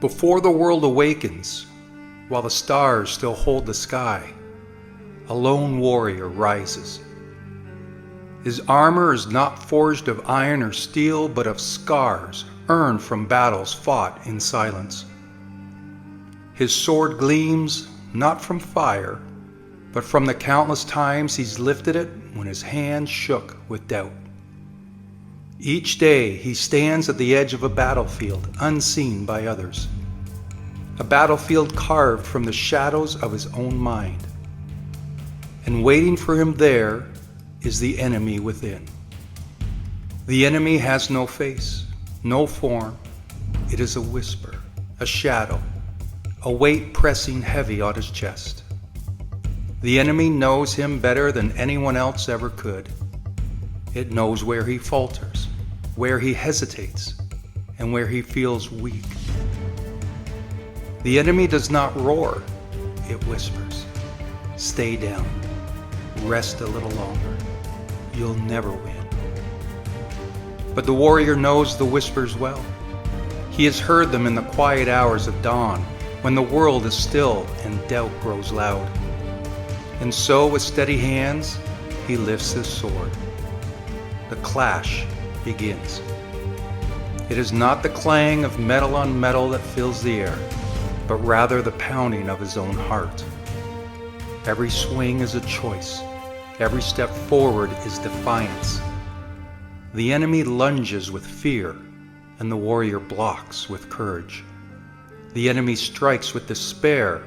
Before the world awakens, while the stars still hold the sky, a lone warrior rises. His armor is not forged of iron or steel, but of scars earned from battles fought in silence. His sword gleams not from fire, but from the countless times he's lifted it when his hand shook with doubt. Each day he stands at the edge of a battlefield unseen by others, a battlefield carved from the shadows of his own mind. And waiting for him there is the enemy within. The enemy has no face, no form. It is a whisper, a shadow, a weight pressing heavy on his chest. The enemy knows him better than anyone else ever could. It knows where he falters, where he hesitates, and where he feels weak. The enemy does not roar, it whispers. Stay down, rest a little longer. You'll never win. But the warrior knows the whispers well. He has heard them in the quiet hours of dawn, when the world is still and doubt grows loud. And so with steady hands, he lifts his sword. The clash begins. It is not the clang of metal on metal that fills the air, but rather the pounding of his own heart. Every swing is a choice. Every step forward is defiance. The enemy lunges with fear, and the warrior blocks with courage. The enemy strikes with despair,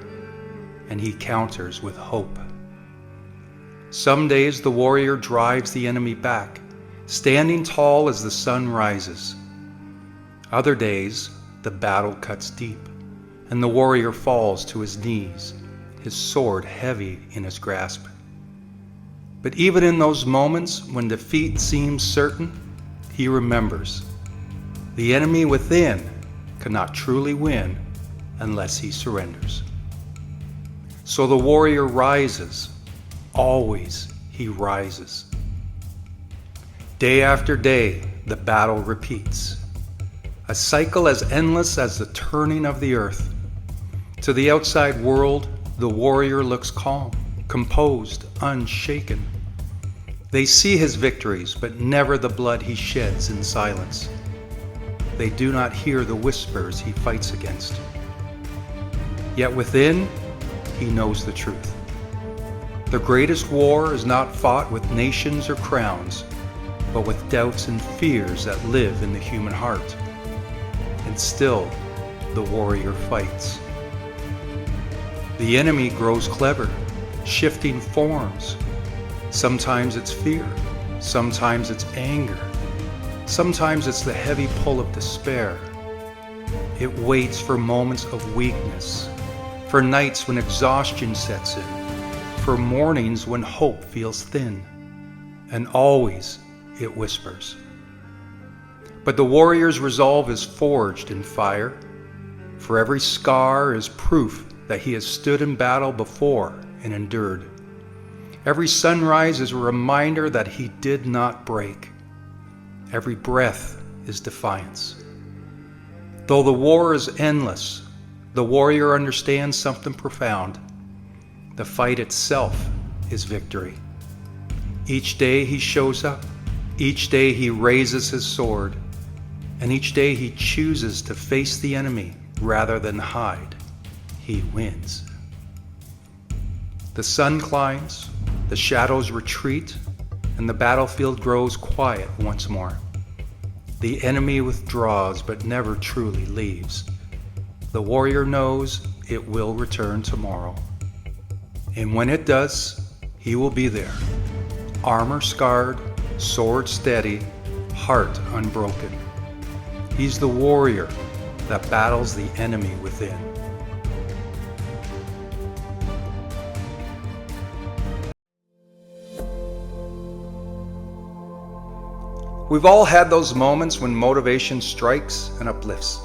and he counters with hope. Some days the warrior drives the enemy back, standing tall as the sun rises. Other days, the battle cuts deep, and the warrior falls to his knees, his sword heavy in his grasp. But even in those moments when defeat seems certain, he remembers. The enemy within cannot truly win unless he surrenders. So the warrior rises. Always he rises. Day after day, the battle repeats. A cycle as endless as the turning of the earth. To the outside world, the warrior looks calm, composed, unshaken. They see his victories, but never the blood he sheds in silence. They do not hear the whispers he fights against. Yet within, he knows the truth. The greatest war is not fought with nations or crowns, but with doubts and fears that live in the human heart. And still, the warrior fights. The enemy grows clever, shifting forms. Sometimes it's fear, sometimes it's anger, sometimes it's the heavy pull of despair. It waits for moments of weakness, for nights when exhaustion sets in, for mornings when hope feels thin, and always it whispers. But the warrior's resolve is forged in fire, for every scar is proof that he has stood in battle before and endured. Every sunrise is a reminder that he did not break. Every breath is defiance. Though the war is endless, the warrior understands something profound. The fight itself is victory. Each day he shows up. Each day he raises his sword. And each day he chooses to face the enemy rather than hide. He wins. The sun climbs, the shadows retreat, and the battlefield grows quiet once more. The enemy withdraws but never truly leaves. The warrior knows it will return tomorrow. And when it does, he will be there, armor scarred, sword steady, heart unbroken. He's the warrior that battles the enemy within. We've all had those moments when motivation strikes and uplifts.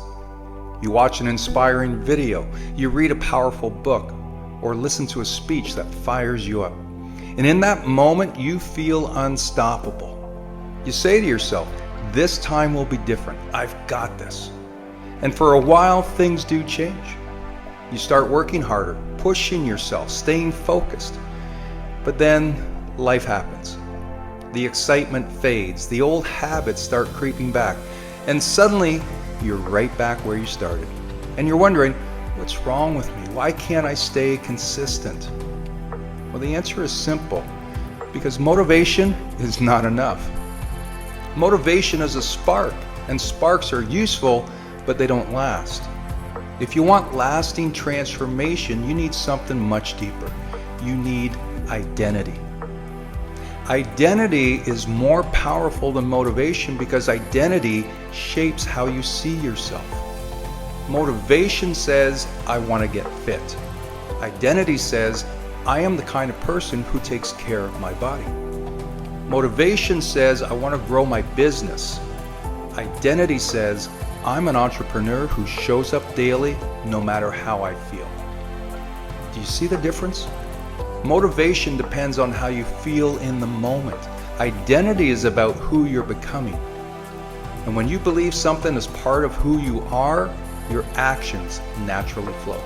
You watch an inspiring video, you read a powerful book, or listen to a speech that fires you up. And in that moment, you feel unstoppable. You say to yourself, this time will be different. I've got this. And for a while, things do change. You start working harder, pushing yourself, staying focused. But then life happens. The excitement fades, the old habits start creeping back, and suddenly you're right back where you started. And you're wondering, what's wrong with me? Why can't I stay consistent? Well, the answer is simple, because motivation is not enough. Motivation is a spark, and sparks are useful, but they don't last. If you want lasting transformation, you need something much deeper. You need identity. Identity is more powerful than motivation because identity shapes how you see yourself. Motivation says, I want to get fit. Identity says, I am the kind of person who takes care of my body. Motivation says, I want to grow my business. Identity says, I'm an entrepreneur who shows up daily no matter how I feel. Do you see the difference? Motivation depends on how you feel in the moment. Identity is about who you're becoming. And when you believe something is part of who you are, your actions naturally flow.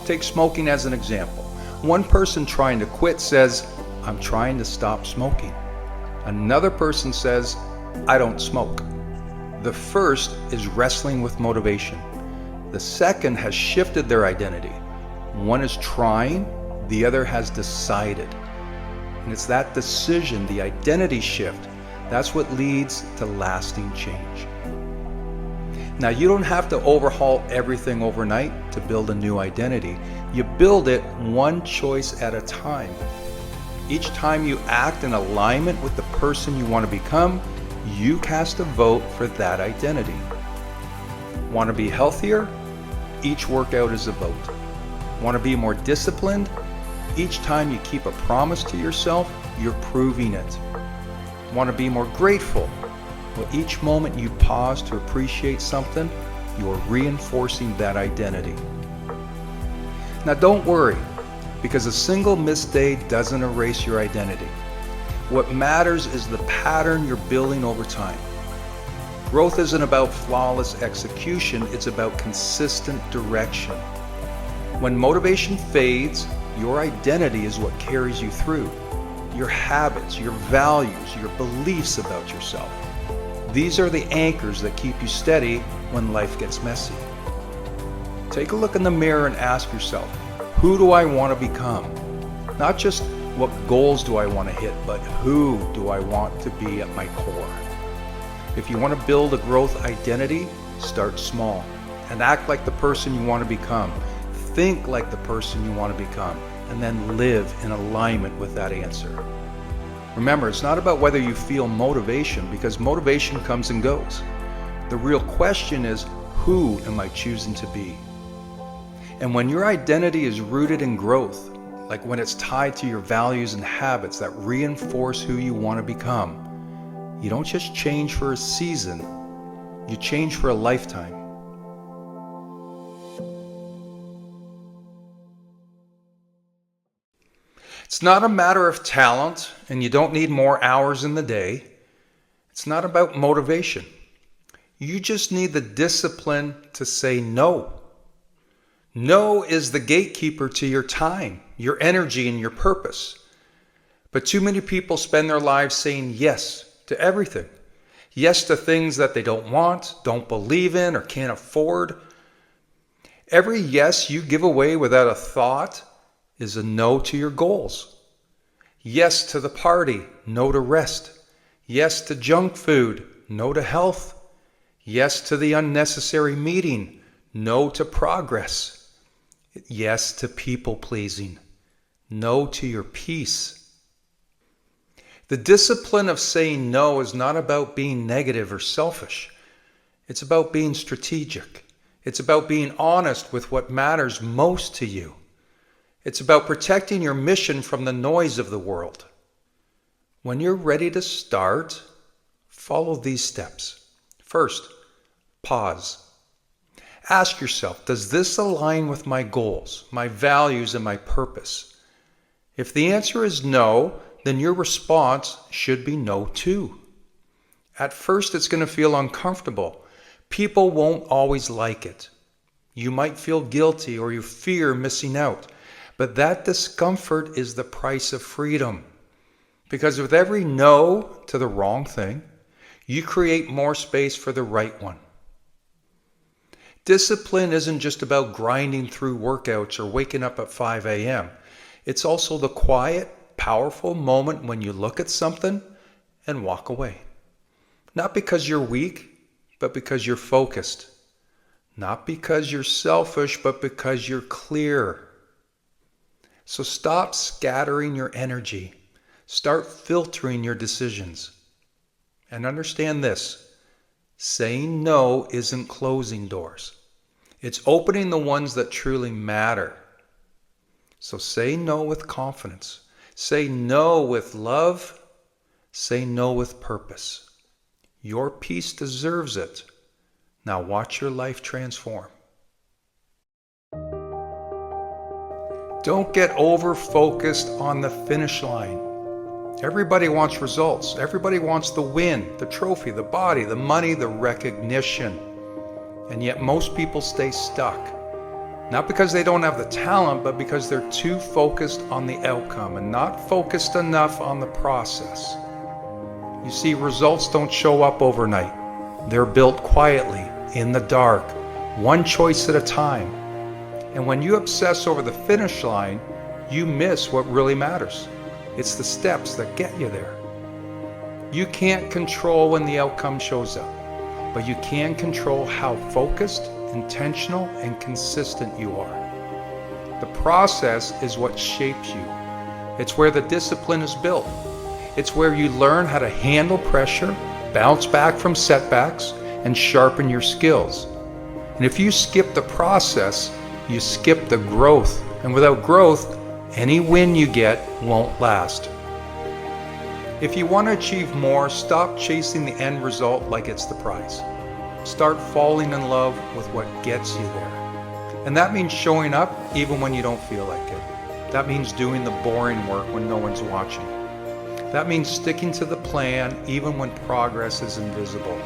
Take smoking as an example. One person trying to quit says, I'm trying to stop smoking. Another person says, I don't smoke. The first is wrestling with motivation. The second has shifted their identity. One is trying, the other has decided. And it's that decision, the identity shift, that's what leads to lasting change. Now, you don't have to overhaul everything overnight to build a new identity. You build it one choice at a time. Each time you act in alignment with the person you want to become, you cast a vote for that identity. Want to be healthier? Each workout is a vote. Want to be more disciplined? Each time you keep a promise to yourself, you're proving it. Want to be more grateful? Well, each moment you pause to appreciate something, you're reinforcing that identity. Now don't worry, because a single missed day doesn't erase your identity. What matters is the pattern you're building over time. Growth isn't about flawless execution, it's about consistent direction. When motivation fades, your identity is what carries you through. Your habits, your values, your beliefs about yourself. These are the anchors that keep you steady when life gets messy. Take a look in the mirror and ask yourself, who do I want to become? Not just what goals do I want to hit, but who do I want to be at my core? If you want to build a growth identity, start small and act like the person you want to become. Think like the person you want to become, and then live in alignment with that answer. Remember, it's not about whether you feel motivation, because motivation comes and goes. The real question is, who am I choosing to be? And when your identity is rooted in growth, like when it's tied to your values and habits that reinforce who you want to become, you don't just change for a season, you change for a lifetime. It's not a matter of talent, and you don't need more hours in the day. It's not about motivation. You just need the discipline to say no. No is the gatekeeper to your time, your energy, and your purpose. But too many people spend their lives saying yes to everything. Yes to things that they don't want, don't believe in, or can't afford. Every yes you give away without a thought is a no to your goals. Yes to the party, no to rest. Yes to junk food, no to health. Yes to the unnecessary meeting, no to progress. Yes to people pleasing, no to your peace. The discipline of saying no is not about being negative or selfish. It's about being strategic. It's about being honest with what matters most to you. It's about protecting your mission from the noise of the world. When you're ready to start, follow these steps. First, pause. Ask yourself, does this align with my goals, my values, and my purpose? If the answer is no, then your response should be no too. At first, it's going to feel uncomfortable, People won't always like it. You might feel guilty or you fear missing out, but that discomfort is the price of freedom. Because with every no to the wrong thing, you create more space for the right one. Discipline isn't just about grinding through workouts or waking up at 5 a.m. It's also the quiet, powerful moment when you look at something and walk away. Not because you're weak, but because you're focused. Not because you're selfish, but because you're clear. So stop scattering your energy. Start filtering your decisions. And understand this, saying no isn't closing doors. It's opening the ones that truly matter. So say no with confidence. Say no with love. Say no with purpose. Your peace deserves it. Now watch your life transform. Don't get over-focused on the finish line. Everybody wants results. Everybody wants the win, the trophy, the body, the money, the recognition. And yet most people stay stuck. Not because they don't have the talent, but because they're too focused on the outcome and not focused enough on the process. You see, results don't show up overnight. They're built quietly, in the dark, one choice at a time. And when you obsess over the finish line, you miss what really matters. It's the steps that get you there. You can't control when the outcome shows up, but you can control how focused, intentional, and consistent you are. The process is what shapes you. It's where the discipline is built. It's where you learn how to handle pressure, bounce back from setbacks, and sharpen your skills. And if you skip the process, you skip the growth. And without growth, any win you get won't last. If you want to achieve more, stop chasing the end result like it's the prize. Start falling in love with what gets you there. And that means showing up even when you don't feel like it. That means doing the boring work when no one's watching. That means sticking to the plan even when progress is invisible.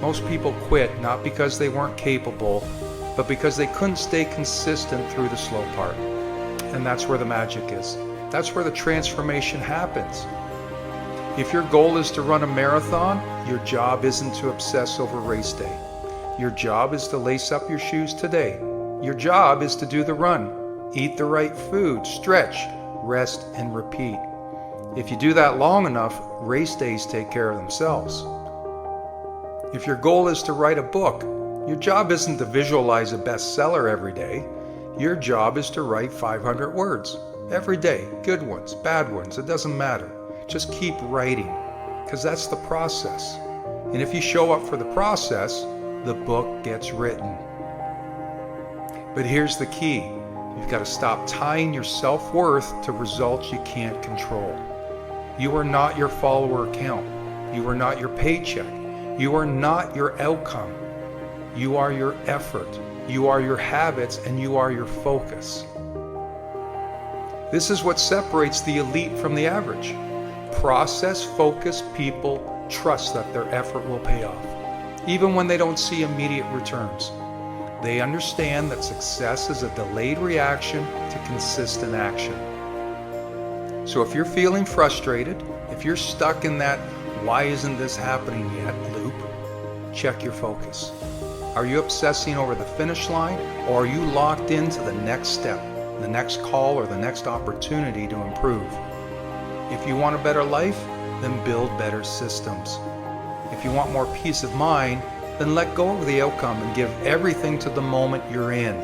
Most people quit not because they weren't capable, but because they couldn't stay consistent through the slow part. And that's where the magic is. That's where the transformation happens. If your goal is to run a marathon, your job isn't to obsess over race day. Your job is to lace up your shoes today. Your job is to do the run, eat the right food, stretch, rest, and repeat. If you do that long enough, race days take care of themselves. If your goal is to write a book, your job isn't to visualize a bestseller every day. Your job is to write 500 words every day. Good ones, bad ones, it doesn't matter. Just keep writing, because that's the process. And if you show up for the process, the book gets written. But here's the key. You've got to stop tying your self-worth to results you can't control. You are not your follower count. You are not your paycheck. You are not your outcome. You are your effort. You are your habits, and you are your focus. This is what separates the elite from the average. Process-focused people trust that their effort will pay off, even when they don't see immediate returns. They understand that success is a delayed reaction to consistent action. So if you're feeling frustrated, if you're stuck in that "why isn't this happening yet" loop, check your focus. Are you obsessing over the finish line, or are you locked into the next step, the next call, or the next opportunity to improve? If you want a better life, then build better systems. If you want more peace of mind, then let go of the outcome and give everything to the moment you're in.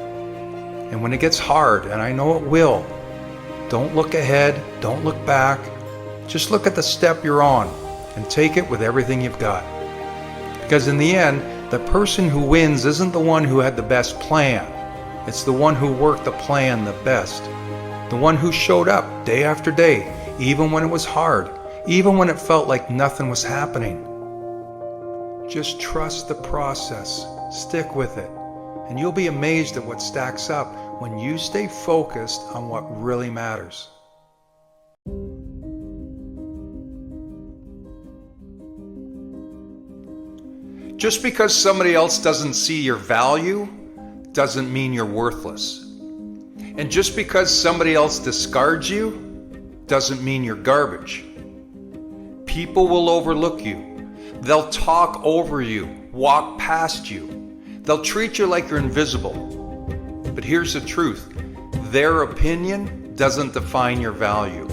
And when it gets hard, and I know it will, don't look ahead, don't look back. Just look at the step you're on and take it with everything you've got. Because in the end, the person who wins isn't the one who had the best plan. It's the one who worked the plan the best. The one who showed up day after day, even when it was hard, even when it felt like nothing was happening. Just trust the process, stick with it, and you'll be amazed at what stacks up when you stay focused on what really matters. Just because somebody else doesn't see your value doesn't mean you're worthless. And just because somebody else discards you doesn't mean you're garbage. People will overlook you. They'll talk over you, walk past you. They'll treat you like you're invisible. But here's the truth. Their opinion doesn't define your value.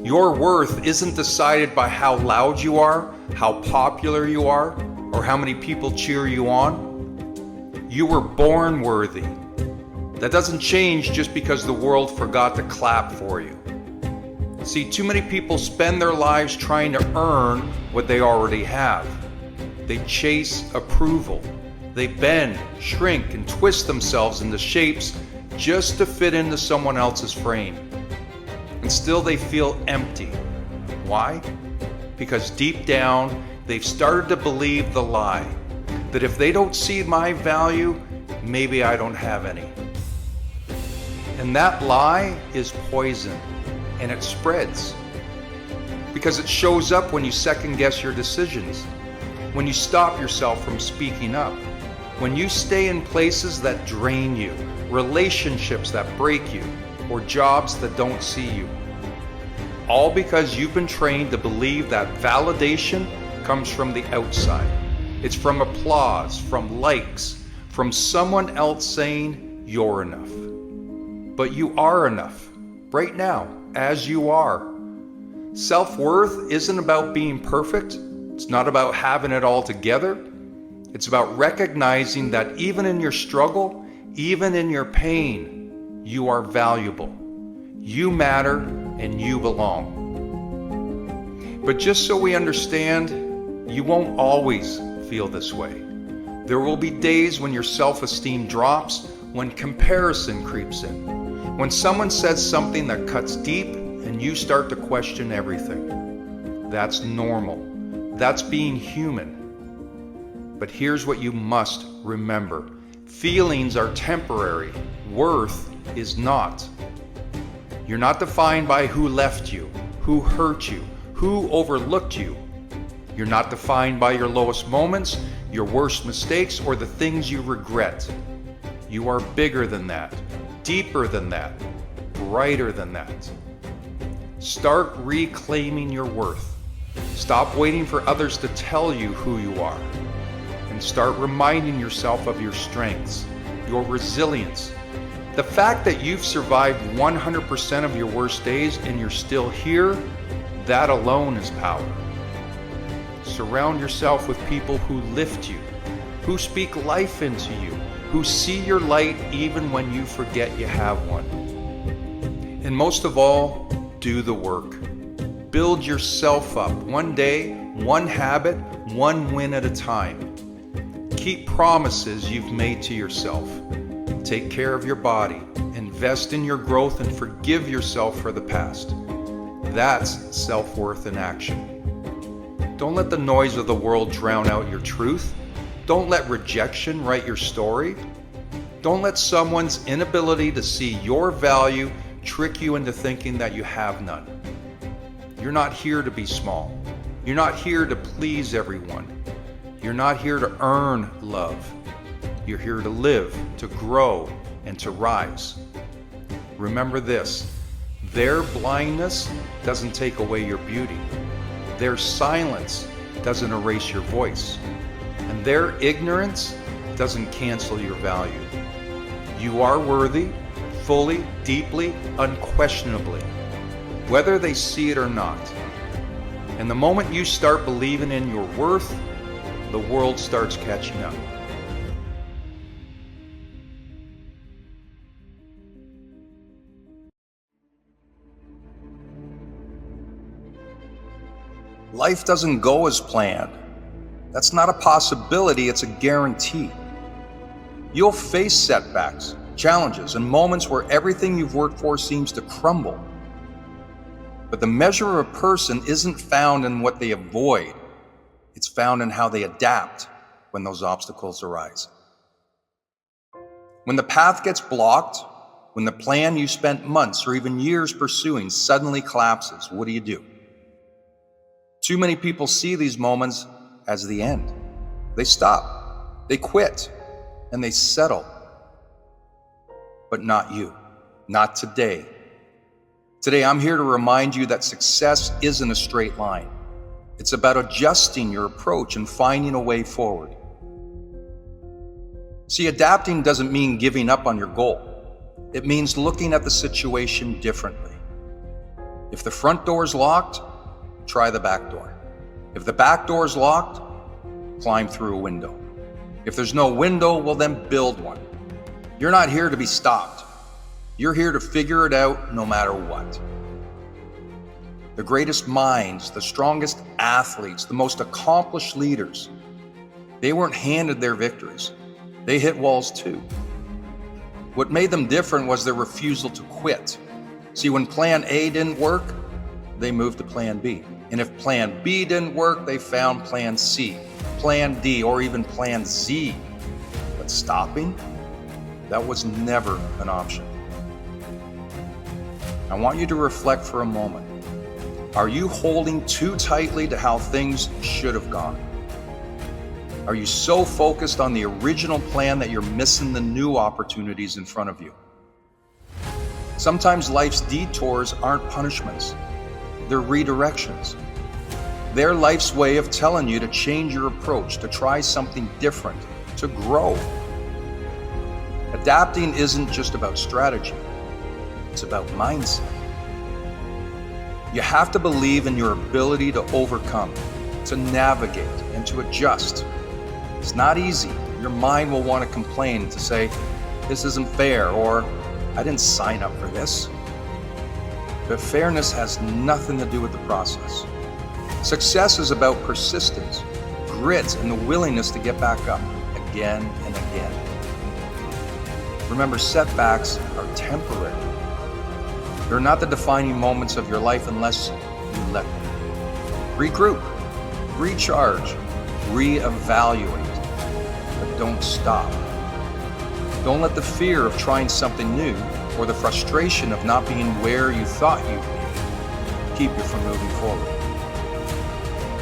Your worth isn't decided by how loud you are, how popular you are, or how many people cheer you on. You were born worthy. That doesn't change just because the world forgot to clap for you. See, too many people spend their lives trying to earn what they already have. They chase approval. They bend, shrink, and twist themselves into shapes just to fit into someone else's frame. And still they feel empty. Why? Because deep down, they've started to believe the lie that if they don't see my value, maybe I don't have any. And that lie is poison, and it spreads. Because it shows up when you second guess your decisions, when you stop yourself from speaking up, when you stay in places that drain you, relationships that break you, or jobs that don't see you. All because you've been trained to believe that validation comes from the outside. It's from applause, from likes, from someone else saying you're enough. But you are enough, right now, as you are. Self-worth isn't about being perfect. It's not about having it all together. It's about recognizing that even in your struggle, even in your pain, you are valuable. You matter and you belong. But just so we understand, you won't always feel this way. There will be days when your self-esteem drops, when comparison creeps in, when someone says something that cuts deep and you start to question everything. That's normal. That's being human. But here's what you must remember. Feelings are temporary. Worth is not. You're not defined by who left you, who hurt you, who overlooked you. You're not defined by your lowest moments, your worst mistakes, or the things you regret. You are bigger than that, deeper than that, brighter than that. Start reclaiming your worth. Stop waiting for others to tell you who you are. And start reminding yourself of your strengths, your resilience. The fact that you've survived 100% of your worst days and you're still here, that alone is power. Surround yourself with people who lift you, who speak life into you, who see your light even when you forget you have one. And most of all, do the work. Build yourself up one day, one habit, one win at a time. Keep promises you've made to yourself. Take care of your body, invest in your growth, and forgive yourself for the past. That's self-worth in action. Don't let the noise of the world drown out your truth. Don't let rejection write your story. Don't let someone's inability to see your value trick you into thinking that you have none. You're not here to be small. You're not here to please everyone. You're not here to earn love. You're here to live, to grow, and to rise. Remember this, their blindness doesn't take away your beauty. Their silence doesn't erase your voice. And their ignorance doesn't cancel your value. You are worthy, fully, deeply, unquestionably, whether they see it or not. And the moment you start believing in your worth, the world starts catching up. Life doesn't go as planned. That's not a possibility, it's a guarantee. You'll face setbacks, challenges, and moments where everything you've worked for seems to crumble. But the measure of a person isn't found in what they avoid. It's found in how they adapt when those obstacles arise. When the path gets blocked, when the plan you spent months or even years pursuing suddenly collapses, what do? Too many people see these moments as the end. They stop, they quit, and they settle. But not you, not today. Today, I'm here to remind you that success isn't a straight line. It's about adjusting your approach and finding a way forward. See, adapting doesn't mean giving up on your goal. It means looking at the situation differently. If the front door is locked, try the back door. If the back door is locked, climb through a window. If there's no window, well then build one. You're not here to be stopped. You're here to figure it out no matter what. The greatest minds, the strongest athletes, the most accomplished leaders, they weren't handed their victories. They hit walls too. What made them different was their refusal to quit. See, when plan A didn't work, they moved to plan B. And if plan B didn't work, they found plan C, plan D, or even plan Z. But stopping, that was never an option. I want you to reflect for a moment. Are you holding too tightly to how things should have gone? Are you so focused on the original plan that you're missing the new opportunities in front of you? Sometimes life's detours aren't punishments. They're redirections. They're life's way of telling you to change your approach, to try something different, to grow. Adapting isn't just about strategy. It's about mindset. You have to believe in your ability to overcome, to navigate, and to adjust. It's not easy. Your mind will want to complain, to say, this isn't fair, or I didn't sign up for this. But fairness has nothing to do with the process. Success is about persistence, grit, and the willingness to get back up again and again. Remember, setbacks are temporary. They're not the defining moments of your life unless you let them. Regroup, recharge, reevaluate, but don't stop. Don't let the fear of trying something new or the frustration of not being where you thought you'd be keep you from moving forward.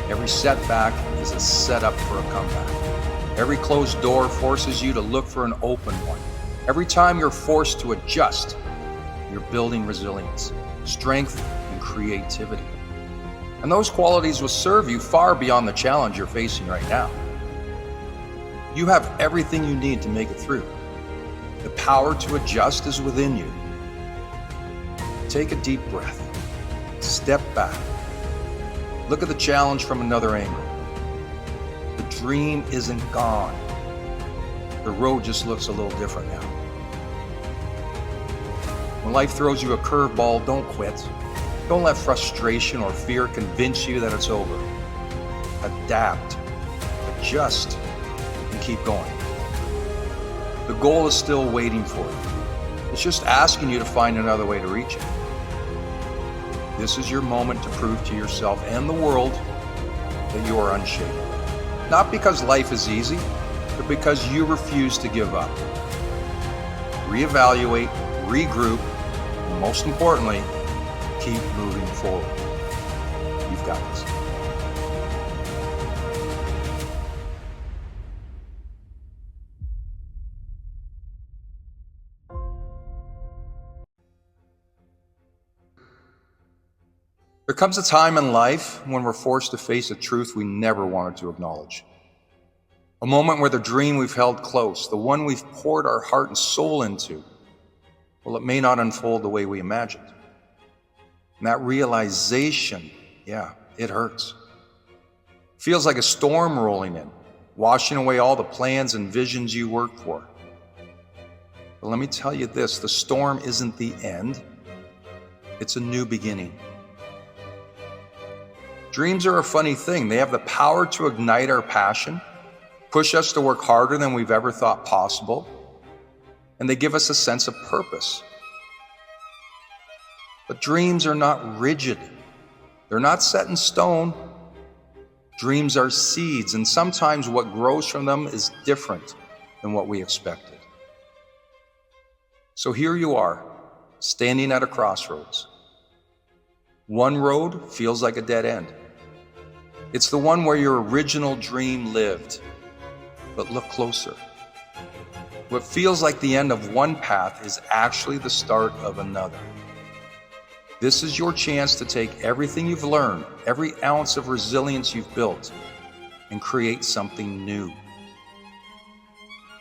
Every setback is a setup for a comeback. Every closed door forces you to look for an open one. Every time you're forced to adjust, you're building resilience, strength, and creativity. And those qualities will serve you far beyond the challenge you're facing right now. You have everything you need to make it through. The power to adjust is within you. Take a deep breath. Step back. Look at the challenge from another angle. The dream isn't gone. The road just looks a little different now. When life throws you a curveball, don't quit. Don't let frustration or fear convince you that it's over. Adapt, adjust, and keep going. The goal is still waiting for you. It's just asking you to find another way to reach it. This is your moment to prove to yourself and the world that you are unshakable. Not because life is easy, but because you refuse to give up. Reevaluate, regroup, and most importantly, keep moving forward. You've got this. There comes a time in life when we're forced to face a truth we never wanted to acknowledge. A moment where the dream we've held close, the one we've poured our heart and soul into, well, it may not unfold the way we imagined. And that realization, it hurts. Feels like a storm rolling in, washing away all the plans and visions you worked for. But let me tell you this, the storm isn't the end. It's a new beginning. Dreams are a funny thing. They have the power to ignite our passion, push us to work harder than we've ever thought possible, and they give us a sense of purpose. But dreams are not rigid. They're not set in stone. Dreams are seeds, and sometimes what grows from them is different than what we expected. So here you are, standing at a crossroads. One road feels like a dead end. It's the one where your original dream lived. but look closer. What feels like the end of one path is actually the start of another. This is your chance to take everything you've learned, every ounce of resilience you've built, and create something new.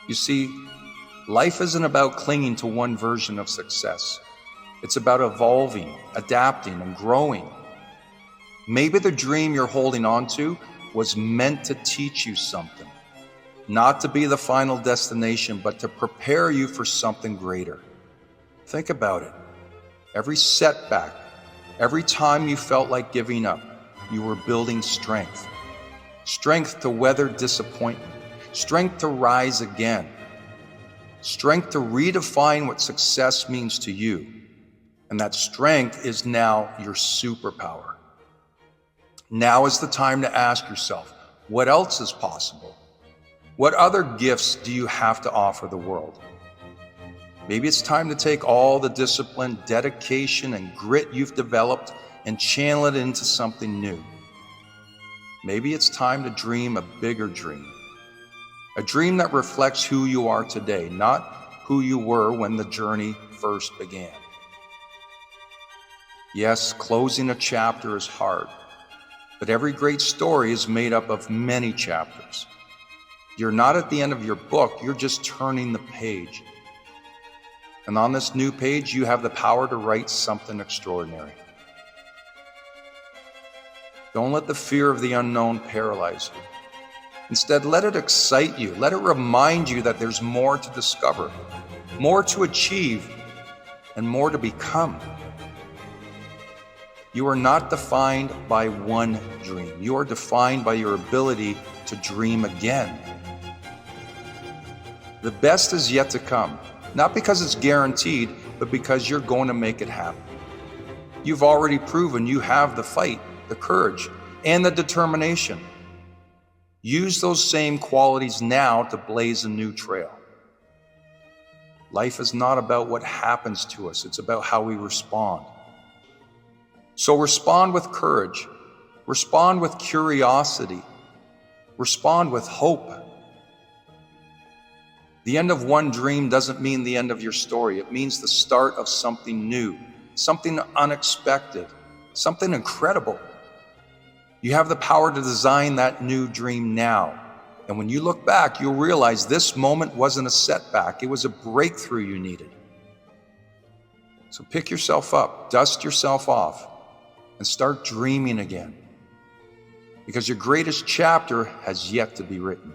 You see, life isn't about clinging to one version of success. It's about evolving, adapting, and growing. Maybe the dream you're holding on to was meant to teach you something, not to be the final destination, but to prepare you for something greater. Think about it. Every setback, every time you felt like giving up, you were building strength. Strength to weather disappointment, strength to rise again, strength to redefine what success means to you. And that strength is now your superpower. Now is the time to ask yourself, what else is possible? What other gifts do you have to offer the world? Maybe it's time to take all the discipline, dedication, and grit you've developed and channel it into something new. Maybe it's time to dream a bigger dream. A dream that reflects who you are today, not who you were when the journey first began. Yes, closing a chapter is hard, but every great story is made up of many chapters. You're not at the end of your book, you're just turning the page. And on this new page, you have the power to write something extraordinary. Don't let the fear of the unknown paralyze you. Instead, let it excite you. Let it remind you that there's more to discover, more to achieve, and more to become. You are not defined by one dream. You are defined by your ability to dream again. The best is yet to come. Not because it's guaranteed, but because you're going to make it happen. You've already proven you have the fight, the courage, and the determination. Use those same qualities now to blaze a new trail. Life is not about what happens to us, it's about how we respond. So respond with courage, respond with curiosity, respond with hope. The end of one dream doesn't mean the end of your story. It means the start of something new, something unexpected, something incredible. You have the power to design that new dream now. And when you look back, you'll realize this moment wasn't a setback. It was a breakthrough you needed. So pick yourself up, dust yourself off, and start dreaming again. Because your greatest chapter has yet to be written.